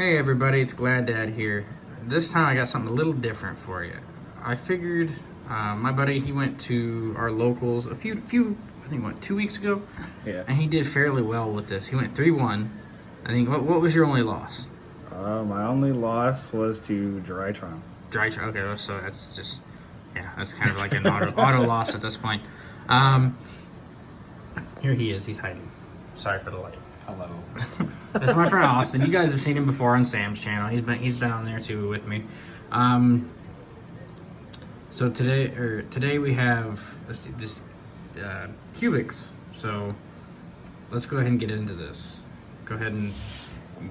Hey everybody, it's Glad Dad here. This time I got something a little different for you. I figured my buddy, he went to our locals I think, 2 weeks ago? Yeah. And he did fairly well with this. He went 3-1. I think, what was your only loss? My only loss was to Dry Trial. Dry try. Okay, so that's just, yeah, that's kind of like an auto loss at this point. Here he is, he's hiding. Sorry for the light. Hello. That's my friend Austen. You guys have seen him before on Sam's channel. He's been on there too with me. So today we have, let's see, this cubics. So let's go ahead and get into this. Go ahead and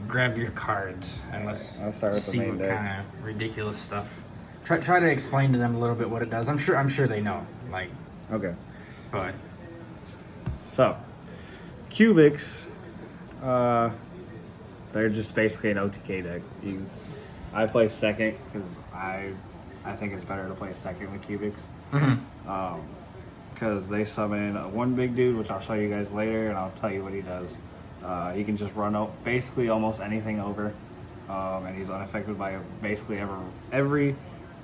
grab your cards and I'll start with the see main what deck. kind of ridiculous stuff. Try to explain to them a little bit what it does. I'm sure they know. Like, Okay. but So, cubics, they're just basically an OTK deck. I play second because I think it's better to play second with cubics. Because they summon one big dude, which I'll show you guys later, and I'll tell you what he does. He can just run out basically almost anything over, and he's unaffected by basically every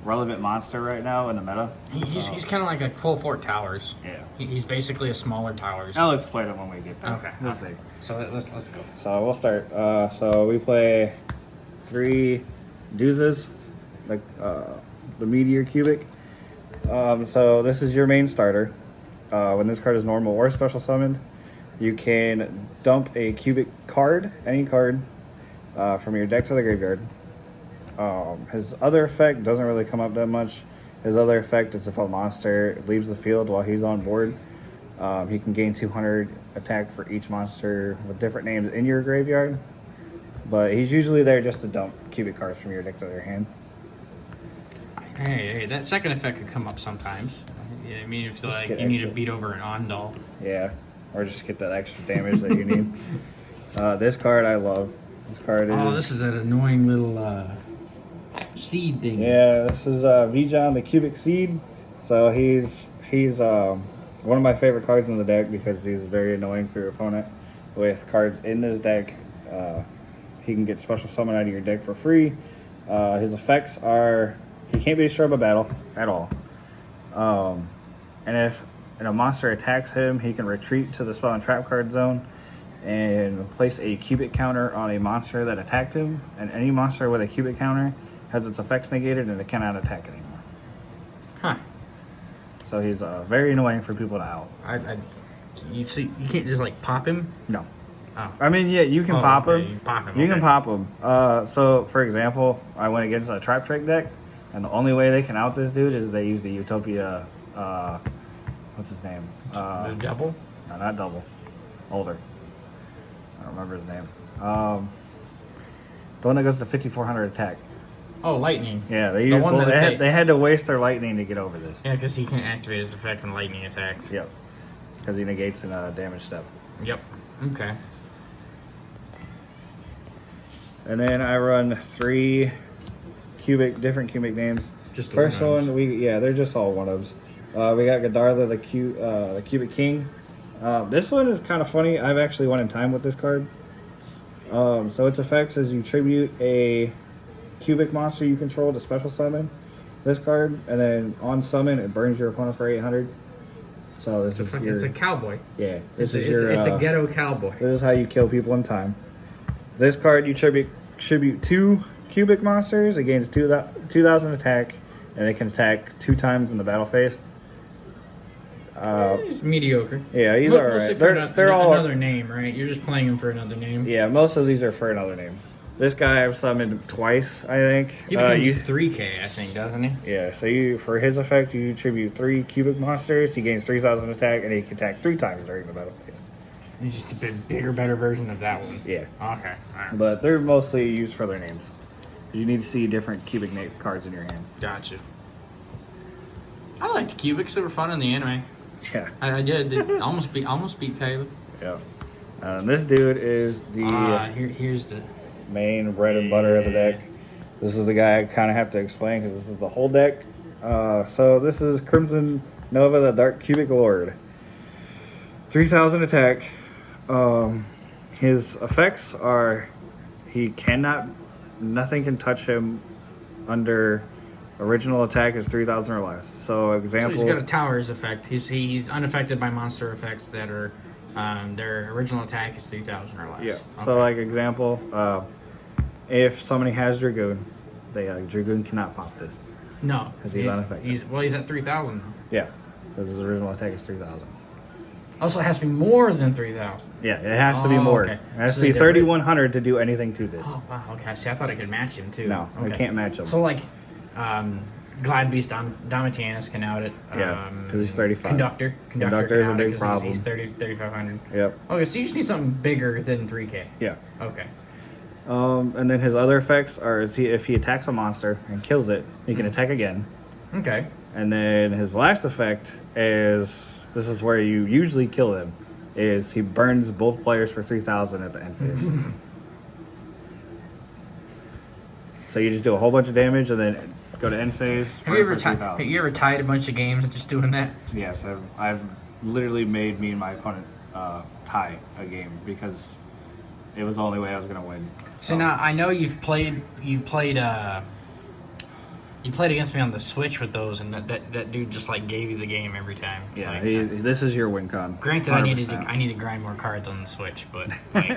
relevant monster right now in the meta. he's kind of like a full Fort Towers. Yeah. He's basically a smaller Towers. I'll explain it when we get there. Okay. Let's see. So let's go. So we'll start. So we play 3 Doozes, like the Meteor Cubic. So this is your main starter. When this card is normal or special summoned, you can dump a cubic card, any card, from your deck to the graveyard. His other effect doesn't really come up that much. His other effect is if a monster leaves the field while he's on board, he can gain 200 attack for each monster with different names in your graveyard. But he's usually there just to dump cubic cards from your deck to their hand. Hey, that second effect could come up sometimes. Yeah, I mean, if like get you need to extra. beat over an Ondal. Yeah, or just get that extra damage that you need. This card I love. This card is... Oh, this is that annoying little seed thing. Yeah, this is Vijon the Cubic Seed. So he's one of my favorite cards in the deck because he's very annoying for your opponent. With cards in this deck, he can get special summon out of your deck for free. His effects are he can't be destroyed by battle at all. And if a monster attacks him, he can retreat to the spell and trap card zone and place a cubic counter on a monster that attacked him. And any monster with a cubic counter has its effects negated and it cannot attack anymore. Huh. So he's very annoying for people to out. You see, you can't just like pop him. No. Oh. I mean, yeah, you can pop okay, him. you pop him, You okay. can pop him. So, for example, I went against a Trap Trick deck, and the only way they can out this dude is they use the Utopia. What's his name? The double. No, not double. Older. I don't remember his name. The one that goes to 5,400 attack. Oh, lightning. Yeah, they used. one that They had to waste their lightning to get over this. Yeah, because he can't activate his effect when lightning attacks. Yep. Because he negates in a damage step. Yep. Okay. And then I run 3 different cubic names. Just the First one-ofs. one, they're just all one-ofs. We got Godarla, the Cubic King. This one is kind of funny. I've actually won in time with this card. So its effects is you tribute a cubic monster you control to special summon this card, and then on summon it burns your opponent for 800. So this is It's a cowboy. yeah. It's This is a ghetto cowboy. This is how you kill people in time. This card, you tribute 2 cubic monsters. It gains 2,000 attack, and it can attack 2 times in the battle phase. It's mediocre. Yeah, he's Mostly alright. for They're all... another name, right? You're just playing him for another name. Yeah, most of these are for another name. This guy I've summoned twice, I think. He becomes 3K, I think, doesn't he? Yeah, so for his effect, you tribute 3 cubic monsters. He gains 3,000 attack, and he can attack 3 times during the battle phase. He's just a bit bigger, better version of that one. Yeah. Okay. All right. But they're mostly used for their names. You need to see different cubic cards in your hand. Gotcha. I liked the cubics. They were fun in the anime. Yeah. I did almost beat Caleb. Yeah. This dude is the here's the main bread and butter of the deck. This is the guy I kind of have to explain because this is the whole deck. So this is Crimson Nova, the Dark Cubic Lord. 3,000 attack. His effects are he cannot nothing can touch him under original attack is 3,000 or less. So So example, he's got a tower's effect. He's unaffected by monster effects that are their original attack is 3,000 or less. yeah. Okay. So like example, if somebody has Dragoon, Dragoon cannot pop this. No, 'Cause he's unaffected. He's at 3,000. Yeah, because his original attack is 3,000. Also, it has to be more than 3,000. Yeah, it has to be Oh, more. okay. It has So to be they're 3,100 to do anything to this. Oh wow. Okay. See, I thought it could match him too. No, okay. it can't match him. So like, Glide Beast Domitianus can out it. Yeah, 'cause he's 35. Conductor Conductor is can a out it big 'cause problem. He's 3,500. Yep. Okay, so you just need something bigger than 3K. Yeah. Okay. And then his other effects are if he attacks a monster and kills it, he can attack again. Okay. And then his last effect is this is where you usually kill him. Is he burns both players for 3,000 at the end phase. So you just do a whole bunch of damage and then go to end phase. Have you ever tied a bunch of games just doing that? Yes, I've literally made me and my opponent tie a game because it was the only way I was gonna win. So now I know you played against me on the Switch with those, and that dude just like gave you the game every time. Yeah, Like, this is your win con. granted, 100%. I need to grind more cards on the Switch, but like,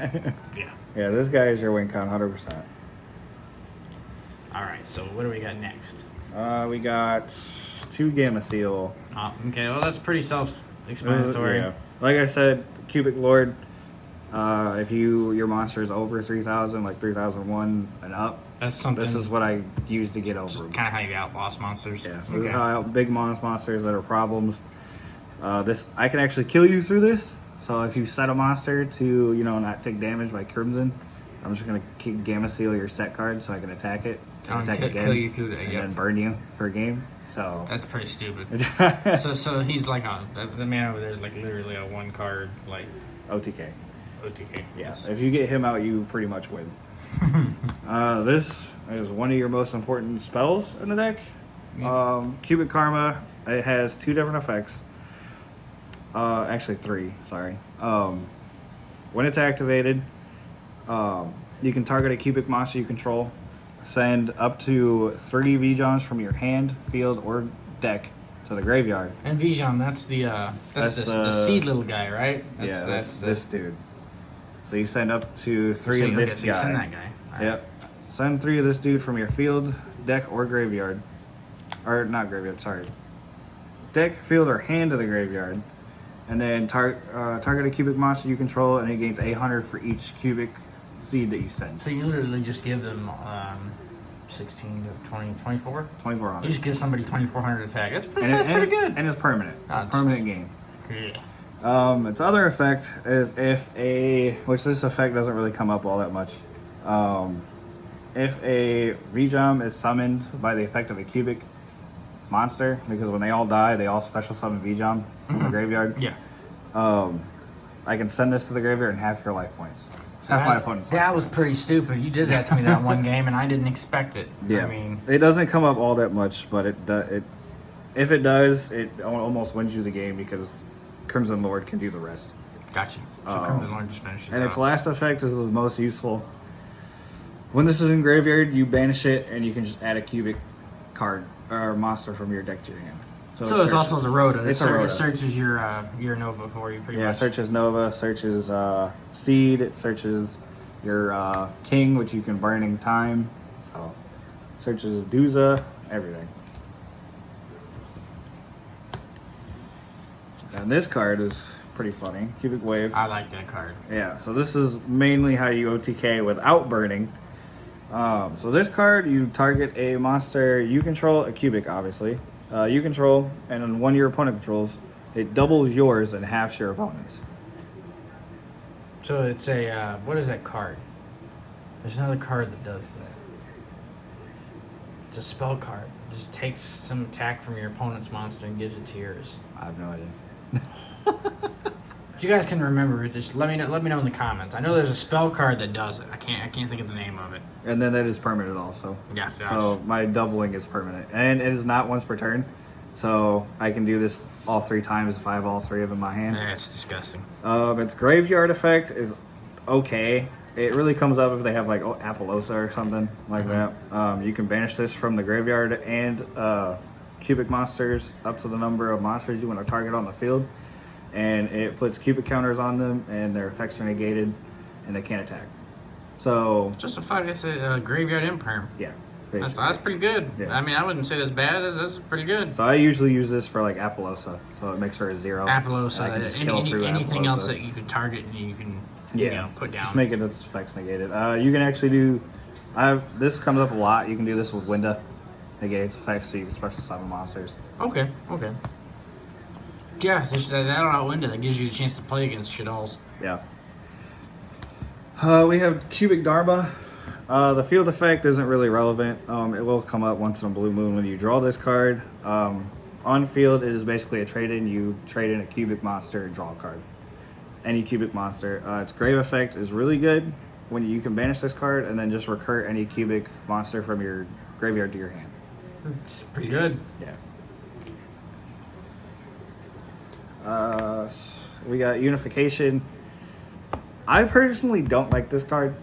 yeah. Yeah, this guy is your win con, 100%. All right, so what do we got next? We got 2 Gamma Seal. Oh, okay, well that's pretty self-explanatory. Yeah. Like I said, Cubic Lord. If your monster is over 3,000, like 3,001 and up, That's something. this is what I use to get over them. kind of how you outlaw monsters. Yeah, this Okay. is how I out big monsters that are problems. This I can actually kill you through this. So if you set a monster to not take damage by Crimson, I'm just gonna keep Gamma Seal your set card so I can attack it. Attack kill you through the and yep. then burn you per game. So That's pretty stupid. so he's like the man over there is like literally a 1 card like OTK. OTK. Yeah, if you get him out, you pretty much win. This is one of your most important spells in the deck. Cubic Karma. It has 2 different effects. Actually 3. Sorry. When it's activated, you can target a cubic monster you control. Send up to 3 V-Johns from your hand, field, or deck to the graveyard. And Vision, that's the seed little guy, right? That's this dude. So you send up to 3 of this so guy. you send that guy. All right. Yep. Send 3 of this dude from your field, deck, or graveyard. Or not graveyard, sorry. Deck, field, or hand to the graveyard. And then target a cubic monster you control, and it gains 800 for each cubic seed that you send. So you literally just give them 16 to 20, 24? 2,400. You just give somebody 2,400 attack. That's pretty good. And it's permanent. Permanent game. Yeah. Its other effect is which this effect doesn't really come up all that much. If a Vjam is summoned by the effect of a cubic monster, because when they all die, they all special summon Vjam from the graveyard. Yeah. I can send this to the graveyard and half your life points. Half my opponent's life That was pretty stupid. You did that to me that one game, and I didn't expect it. Yeah, I mean, it doesn't come up all that much, but if it does, it almost wins you the game because Crimson Lord can do the rest. gotcha. So Crimson Lord just finishes And it its off. last effect is the most useful. When this is in graveyard, you banish it, and you can just add a cubic card or monster from your deck to your hand. So it's also the Rhoda. It's a Rhoda. It searches your Nova for you pretty Yeah, it much. searches Nova, searches Seed, it searches your King, which you can burn in time. So searches Duza, everything. And this card is pretty funny. Cubic Wave. I like that card. Yeah, so this is mainly how you OTK without burning. So this card, you target a monster you control, a cubic obviously, you control, and then one your opponent controls. It doubles yours and halves your opponent's. So it's a what is that card? There's another card that does that. It's a spell card. It just takes some attack from your opponent's monster and gives it to yours. I have no idea. If you guys can remember it, just let me know in the comments. I know there's a spell card that does it. I can't think of the name of it. And then that is permanent also. Yeah. So my doubling is permanent. And it is not once per turn. So I can do this all 3 times if I have all 3 of them in my hand. Yeah, it's disgusting. Its graveyard effect is okay. it really comes up if they have like Appaloosa or something like that. You can banish this from the graveyard and cubic monsters up to the number of monsters you want to target on the field, and it puts cubic counters on them, and their effects are negated, and they can't attack. So Just a five. It's a graveyard imperm. yeah, That's pretty good. Yeah. I mean, I wouldn't say that's bad. That's pretty good. So I usually use this for like Appaloosa, so it makes her a 0. Appaloosa. And I can just kill through Anything Appaloosa. else that you can target and you can put down. Just make it its effects negated. You can actually do. This comes up a lot. You can do this with Winda. Negates effects, so you can special summon monsters. Okay. Yeah, just that out window that gives you a chance to play against shitballs. Yeah. We have cubic Dharma. The field effect isn't really relevant. It will come up once in a blue moon when you draw this card. On field, it is basically a trade-in. You trade in a cubic monster and draw a card. Any cubic monster. Its grave effect is really good when you can banish this card and then just recur any cubic monster from your graveyard to your hand. It's pretty good. Yeah. We got Unification. I personally don't like this card,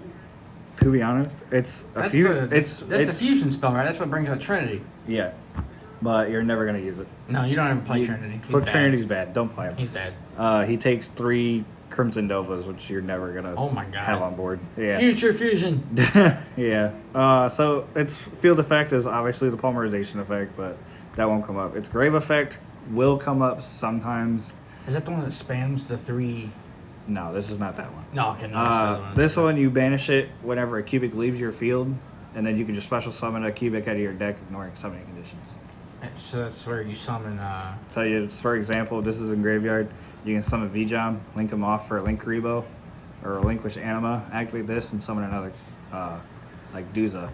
to be honest. It's That's the fusion spell, right? That's what brings out Trinity. Yeah, but you're never gonna use it. No, you don't ever play Trinity. Trinity's bad. Don't play him. He's bad. He takes 3 Crimson Dovas, which you're never gonna have on board. Yeah. Future fusion. Yeah. So its field effect is obviously the polymerization effect, but that won't come up. Its grave effect will come up sometimes. Is that the one that spams the 3? No, this is not that one. No, okay, no. This one, you banish it whenever a cubic leaves your field, and then you can just special summon a cubic out of your deck, ignoring summoning conditions. So that's where you summon. So, for example, this is in graveyard. You can summon Vijam, link him off for a Link Rebo, or Relinquish Anima, activate this, and summon another, like Duza.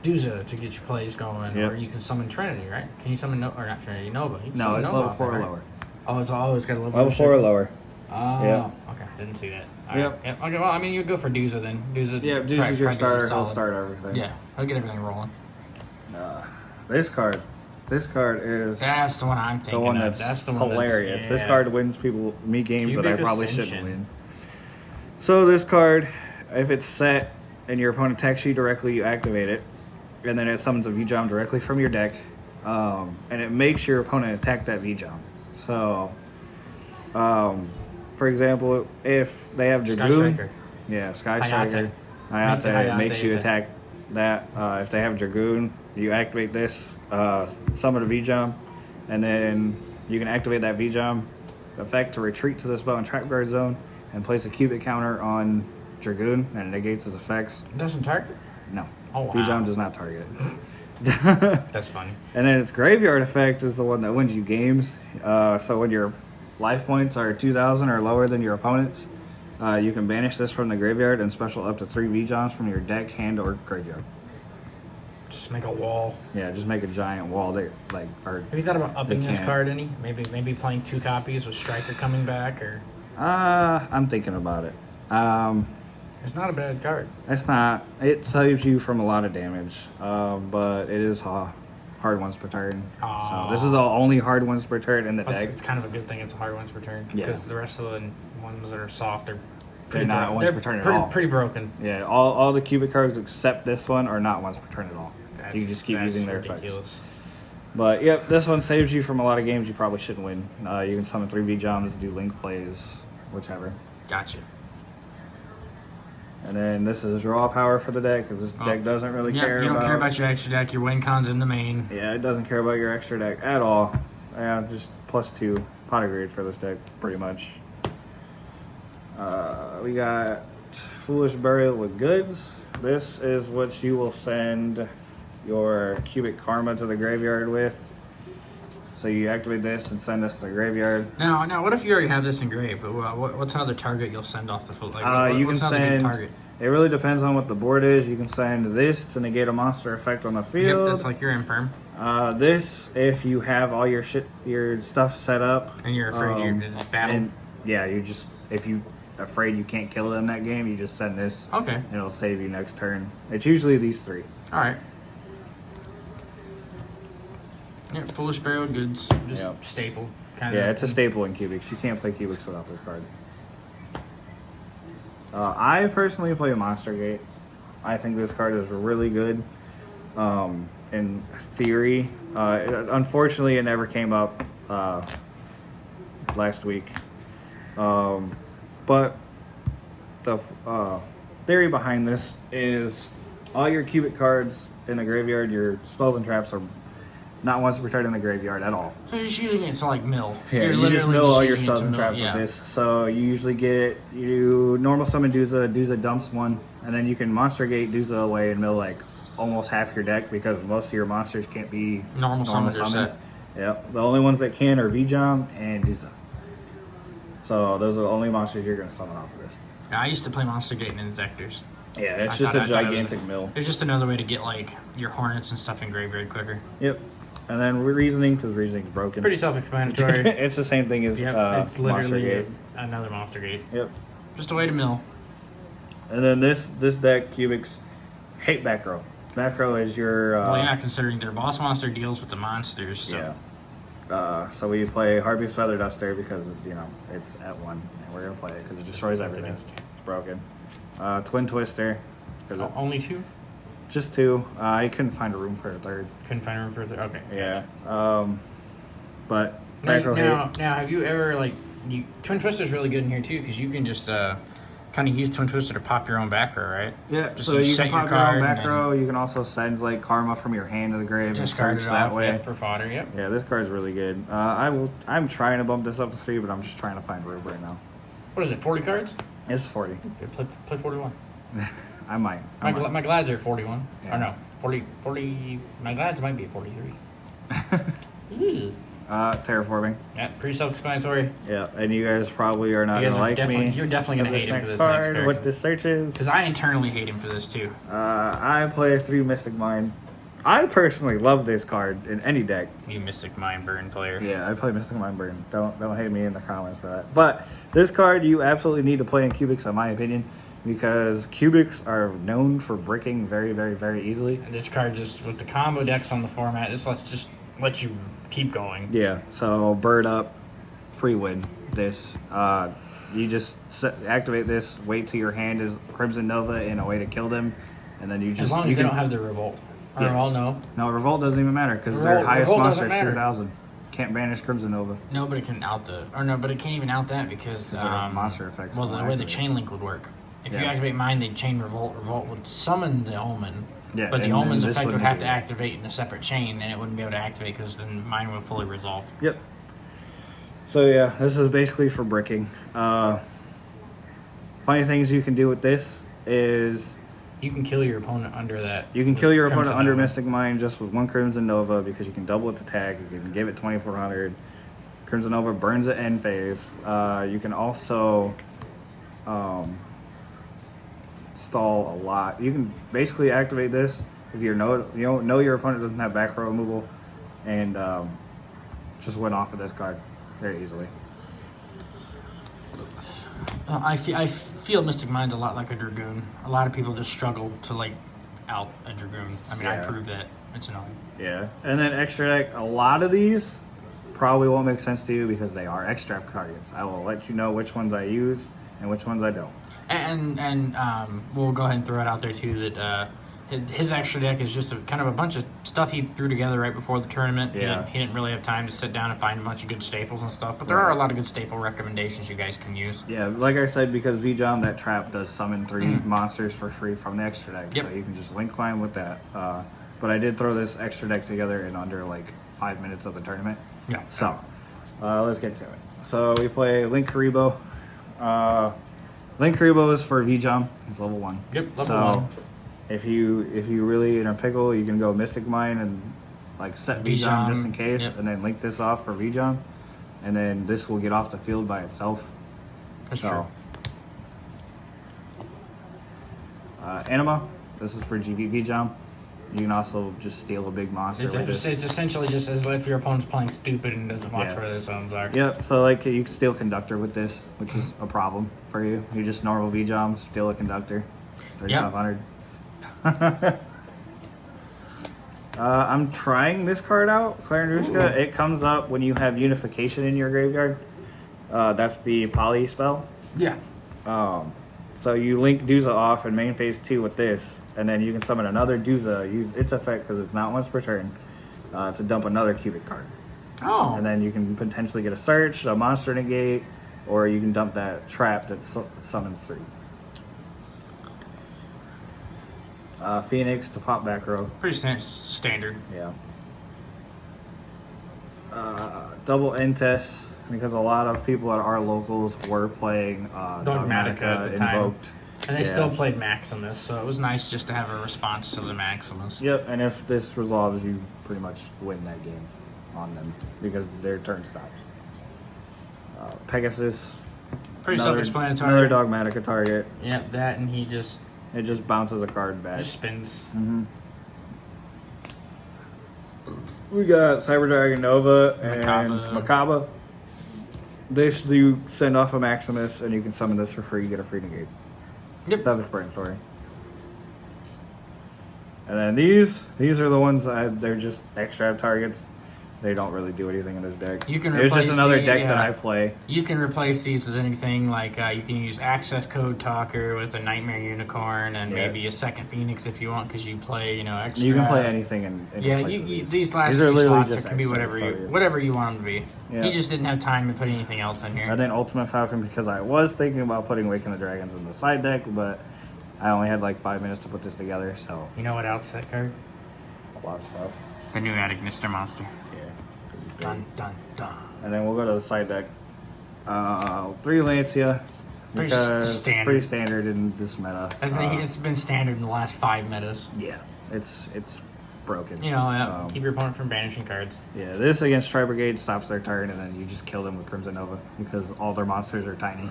Duza to get your plays going, Yep. or you can summon Trinity, right? Can you summon or not Trinity, Nova? You can No, summon it's Nova level off 4 there, or right? lower. Oh, it's always got a level. Level 4 or lower. Oh, Yeah. okay, didn't see that. Yep. Yep. Okay, well, I mean, you go for Duza then. Duza. Yeah, Duza's probably your get starter. He'll solid. start everything. Yeah, he'll get everything rolling. This card is That's the one I'm thinking the one of. that's the one hilarious. That's, This yeah. card wins me games that I Cubic probably Ascension. shouldn't win. So this card, if it's set and your opponent attacks you directly, you activate it, and then it summons a Vijam directly from your deck, and it makes your opponent attack that Vijam. So, for example, if they have Sky Dragoon, Striker. yeah, Sky Hayate. Striker, Make the Hayate makes you attack. attack that. If they have Dragoon, you activate this, summon a Vijam, and then you can activate that Vijam effect to retreat to the spell and trap guard zone and place a cubic counter on Dragoon, and it negates his effects. It doesn't target? No. Oh, wow. Vijam does not target. That's funny. And then its graveyard effect is the one that wins you games. So when your life points are 2,000 or lower than your opponent's, you can banish this from the graveyard and special up to 3 Vijams from your deck, hand, or graveyard. Just make a wall. Yeah, just make a giant wall that Have you thought about upping They this can't. card any? Maybe playing 2 copies with Striker coming back, or I'm thinking about it. it's not a bad card. It's not. It saves you from a lot of damage, but it is hard ones per turn. So this is the only hard ones per turn in the deck. It's kind of a good thing. It's a hard ones per turn Yeah. because the rest of the ones that are soft are They're not once per turn at all. Pretty broken. Yeah, all the cubic cards except this one are not once per turn at all. You can just keep That's using their ridiculous. effects. But yep, this one saves you from a lot of games you probably shouldn't win. You can summon 3 Vijams, do link plays, whichever. Gotcha. And then this is draw power for the deck because this deck doesn't really care You don't about. care about your extra deck. Your win cons in the main. Yeah, it doesn't care about your extra deck at all. Yeah, just +2 pot grade for this deck, pretty much. We got Foolish Burial with Goods. This is what you will send your cubic karma to the graveyard with. So you activate this and send this to the graveyard. Now, what if you already have this engraved? But what's another target you'll send off the foot? Like, You can what's another good send. target? It really depends on what the board is. You can send this to negate a monster effect on the Yep, field. that's like your imperm, This if you have all your stuff set up. and you're afraid you're gonna just battle. And yeah, if you afraid you can't kill it in that game, you just send this. Okay. And it'll save you next turn. It's usually these 3. All right. Yeah, Foolish Burial Goods, just Yep. staple. Kind of. Yeah, it's a staple in cubics. You can't play cubics without this card. I personally play Monster Gate. I think this card is really good. In theory, unfortunately, it never came up last week. But the theory behind this is all your cubic cards in the graveyard, your spells and traps are not once returned in the graveyard at all. So you're just using it to like mill. Yeah, You're you just mill all your using it spells to and mill, traps with this. So you usually you normal summon Duza dumps one, and then you can Monster Gate Duza away and mill like almost half your deck because most of your monsters can't be Normal summon set. Yep, the only ones that can are Vijam and Duza. So those are the only monsters you're going to summon off of this. Yeah, I used to play Monster Gate and Inzectors. Yeah, it's I just thought a gigantic mill. It's just another way to get like your Hornets and stuff in graveyard quicker. Yep. And then reasoning, because reasoning's broken. Pretty self-explanatory. It's the same thing as it's Monster literally Gate. another Monster Gate. Yep. Just a way to mill. And then this deck, Cubics, hate back row. Back row is your... well, yeah, considering their boss monster deals with the monsters. So. Yeah. So we play Harpy's Feather Duster because, it's at 1. And we're going to play it because it destroys everything. It's broken. Twin Twister. Only 2? Just 2. I couldn't find a room for a third. Couldn't find a room for a third? Okay. Yeah. But back row hate. Now, have you ever, Twin Twister's really good in here, too, because you can just kind of use Twin Twister to pop your own back row, right? Yeah, just so you set can pop your own back row. You can also send, Karma from your hand to the grave and search that way. For fodder, yep. Yeah, this card's really good. I'm trying to bump this up to 3, but I'm just trying to find room right now. What is it, 40 cards? It's 40. Okay, play 41. I might. My Glads are 41. Yeah. Or no, 40. My Glads might be 43. Terraforming. Yeah, pretty self-explanatory. Yeah, and you guys probably are not going to like me. You're definitely going to hate him for this card, next card. What this search is. Because I internally hate him for this, too. I play 3 Mystic Mine. I personally love this card in any deck. You Mystic Mind Burn player. Yeah, I play Mystic Mind Burn. Don't hate me in the comments for that. But this card you absolutely need to play in Cubics, in my opinion, because Cubics are known for bricking very, very, very easily. And this card just, with the combo decks on the format, this lets you keep going. Yeah, so bird up, free win. This, you just activate this, wait till your hand is Crimson Nova in a way to kill them, and then you just... As long as they don't have the Revolt. Or Revolt, no. No, Revolt doesn't even matter, because their highest monster is 2,000. Can't banish Crimson Nova. No, but it can out the... Or no, but it can't even out that because... monster effects. Well, the way the chain link would work. If you activate mine, they'd chain Revolt. Revolt would summon the Omen. Yeah, but the Omen's effect would have to activate in a separate chain, and it wouldn't be able to activate because then mine would fully resolve. Yep. So yeah, this is basically for bricking. Funny things you can do with this is... You can kill your opponent under that. You can kill your opponent under Mystic Mine just with 1 Crimson Nova because you can double it to tag. You can give it 2,400. Crimson Nova burns it end phase. You can also... stall a lot. You can basically activate this if you know your opponent doesn't have back row removal, and just win off of this card very easily. I feel Mystic Mind's a lot like a Dragoon. A lot of people just struggle to out a Dragoon. I mean, I prove that. It's annoying. Yeah, and then extra deck. A lot of these probably won't make sense to you because they are extract targets. I will let you know which ones I use and which ones I don't. And we'll go ahead and throw it out there too that his extra deck is just kind of a bunch of stuff he threw together right before the tournament. Yeah. He didn't really have time to sit down and find a bunch of good staples and stuff, but there are a lot of good staple recommendations you guys can use. Yeah, like I said, because Vijam, that trap does summon 3 monsters for free from the extra deck, yep. So you can just link climb with that. But I did throw this extra deck together in under 5 minutes of the tournament. Yeah. So let's get to it. So we play Link Karibo. Link Karibo is for Vijam. It's level 1. Yep, level 1. If you really in a pickle, you can go Mystic Mine and set Vijam just in case, and then link this off for Vijam, and then this will get off the field by itself. That's true. Anima. This is for GV Vijam. You can also just steal a big monster with this. It's essentially just as if your opponent's playing stupid and doesn't watch where their zones are. Yep, so you can steal Conductor with this, which is a problem for you. You just normal Vijam, steal a Conductor. 3,500. I'm trying this card out, Clarendushka. It comes up when you have Unification in your graveyard. That's the poly spell. Yeah. So you link Duza off in main phase 2 with this, and then you can summon another Duza, use its effect because it's not once per turn, to dump another cubic card. Oh. And then you can potentially get a search, a monster negate, or you can dump that trap that summons 3. Phoenix to pop back row. Pretty standard. Yeah. Double end test because a lot of people at our locals were playing Dogmatica at the time. Invoked. And they Yeah. still played Maximus, so it was nice just to have a response to the Maximus. Yep, and if this resolves, you pretty much win that game on them because their turn stops. Pegasus. Pretty another self-explanatory. Dogmatica target. Yep, that, and he just It just bounces a card back. just spins. We got Cyber Dragon Nova and Makaba. This do send off a Maximus, and you can summon this for free. You get a free negate. Yep. Self-explanatory. And then these are the ones they're just extra targets. They don't really do anything in this deck. You can It's just replace another the- deck yeah. that I play. You can replace these with anything like you can use Access Code Talker with a Nightmare Unicorn and Yeah. maybe a second Phoenix if you want because you play, extra. You can play anything in Yeah, place of these last These are few literally slots just it can be extra whatever targets. whatever you want them to be. Yeah. He just didn't have time to put anything else in here. And then Ultimate Falcon because I was thinking about putting Waking the Dragons in the side deck, but I only had like 5 minutes to put this together, so You know what else that card? a lot of stuff. The new Attic Mr. Monster. Yeah. Dun dun dun. And then we'll go to the side deck. 3 Lancia. Pretty Because standard. pretty standard in this meta. I think it's been standard in the last 5 metas. Yeah, it's broken. Keep your opponent from banishing cards. Yeah, this against Tri Brigade stops their turn, and then you just kill them with Crimson Nova because all their monsters are tiny.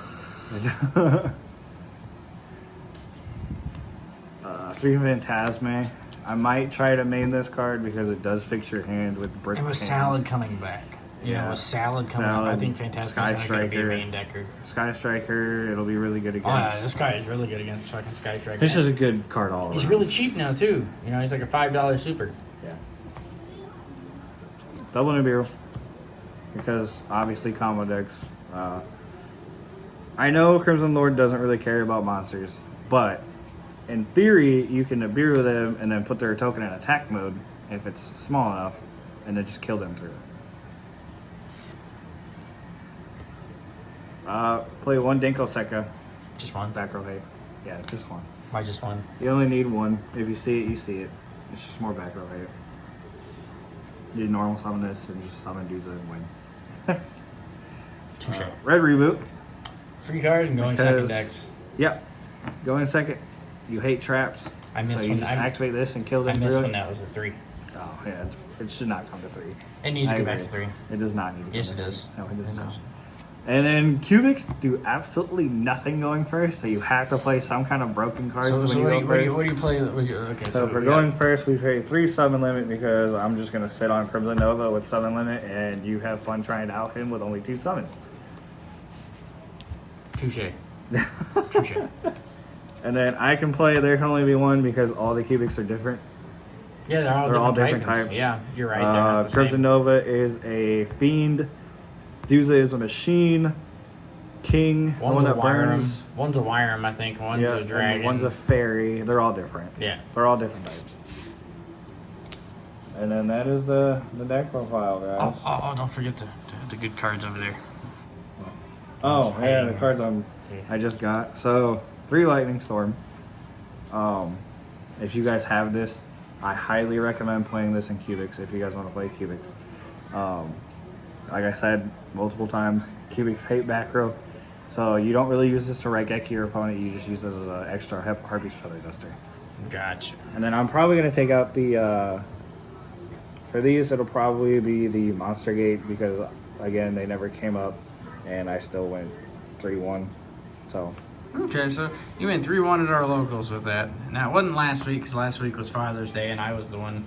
3 Phantasme. I might try to main this card because it does fix your hand with brick. It was hands. Salad coming back. Yeah. It was Salad coming up. I Salad, think Phantasmus Sky is going to be a Striker. main decker. Sky Striker. It'll be really good Oh, yeah, against. this guy is really good against fucking Sky Striker. This is a good card all around. He's really cheap now, too. He's like a $5 super. Yeah. Double Nibiru. Because obviously combo decks. I know Crimson Lord doesn't really care about monsters, but in theory, you can Nibiru them and then put their token in attack mode if it's small enough, and then just kill them through it. Play 1 Denko Sekka. Just one. Back row hate. Yeah, just 1. Why just one? You only need 1. If you see it, you see it. It's just more back row hate. You normal summon this and just summon Duza and win. Touche. Red Reboot. Free card and going second decks. Yep. Go in second. You hate traps. I missed so you one. just activate this and kill I them missed through when it. that was a 3. Oh, yeah. It should not come to 3. It needs to I go back agree. to 3. It does not need to Yes, come it to does. 3. No, it does It not. does. And then cubics do absolutely nothing going first, so you have to play some kind of broken cards So when what you do go you, first. what do you play? Okay, So if we're we got- going first, we play 3 summon limit because I'm just going to sit on Crimson Nova with summon limit, and you have fun trying to out him with only 2 summons. Touche. Touche. And then I can play, there can only be 1 because all the cubics are different. Yeah, they're all different types. Yeah, you're right. They're not the Crimson same. Nova is a fiend. Duza is a machine. King, the One's one a that Wyram. burns. One's a Wyram, I think. One's Yeah, a dragon. and one's a fairy. They're all different. Yeah. They're all different types. And then that is the deck profile, guys. Oh, don't forget the good cards over there. Oh, yeah, the cards I just got. So, 3 Lightning Storm. If you guys have this, I highly recommend playing this in Cubics if you guys want to play Cubics. Like I said multiple times, Cubics hate back row. So you don't really use this to Raigeki your opponent, you just use this as an extra Harpy's Feather Duster. Gotcha. And then I'm probably going to take out the, for these it'll probably be the Monster Gate because, again, they never came up and I still went 3-1. So, Okay, so you went 3-1 at our locals with that. Now, it wasn't last week because last week was Father's Day and I was the one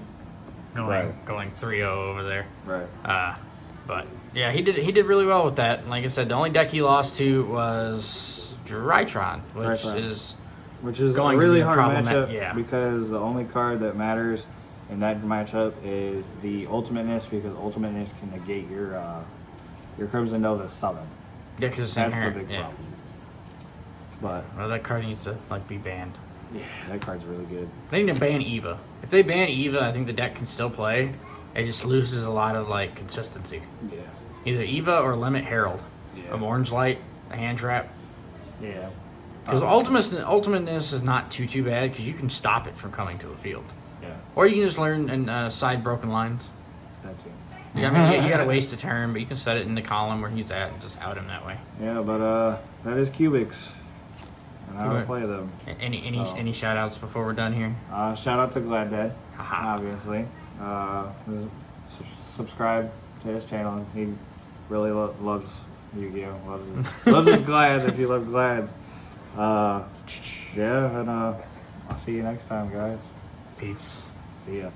going 3-0 over there. right. But yeah, he did really well with that. Like I said, the only deck he lost to was Drytron, Which is going a to really be a hard problem, matchup yeah. because the only card that matters in that matchup is the Ultimateness because Ultimateness can negate your Crimson Nova summon. yeah, because it's That's the inherent. big Yeah. problem. But Well, that card needs to like be banned. yeah, that card's really good. They need to ban Eva. If they ban Eva, I think the deck can still play. It just loses a lot of like consistency. Yeah. Either Eva or Limit Herald. Yeah. Of Orange Light, a hand trap. Yeah. Because ultimateness is not too bad because you can stop it from coming to the field. Yeah. Or you can just learn and side broken lines. That too. Yeah, I mean, you got to waste a turn, but you can set it in the column where he's at and just out him that way. Yeah, but that is Cubics. And I will Good. play them. Any shout outs before we're done here? Shout out to Glad Dad, Haha. obviously. Subscribe to his channel. He really loves Yu-Gi-Oh! Loves his Glads if you love Glads. Yeah, and I'll see you next time, guys. Peace. See ya.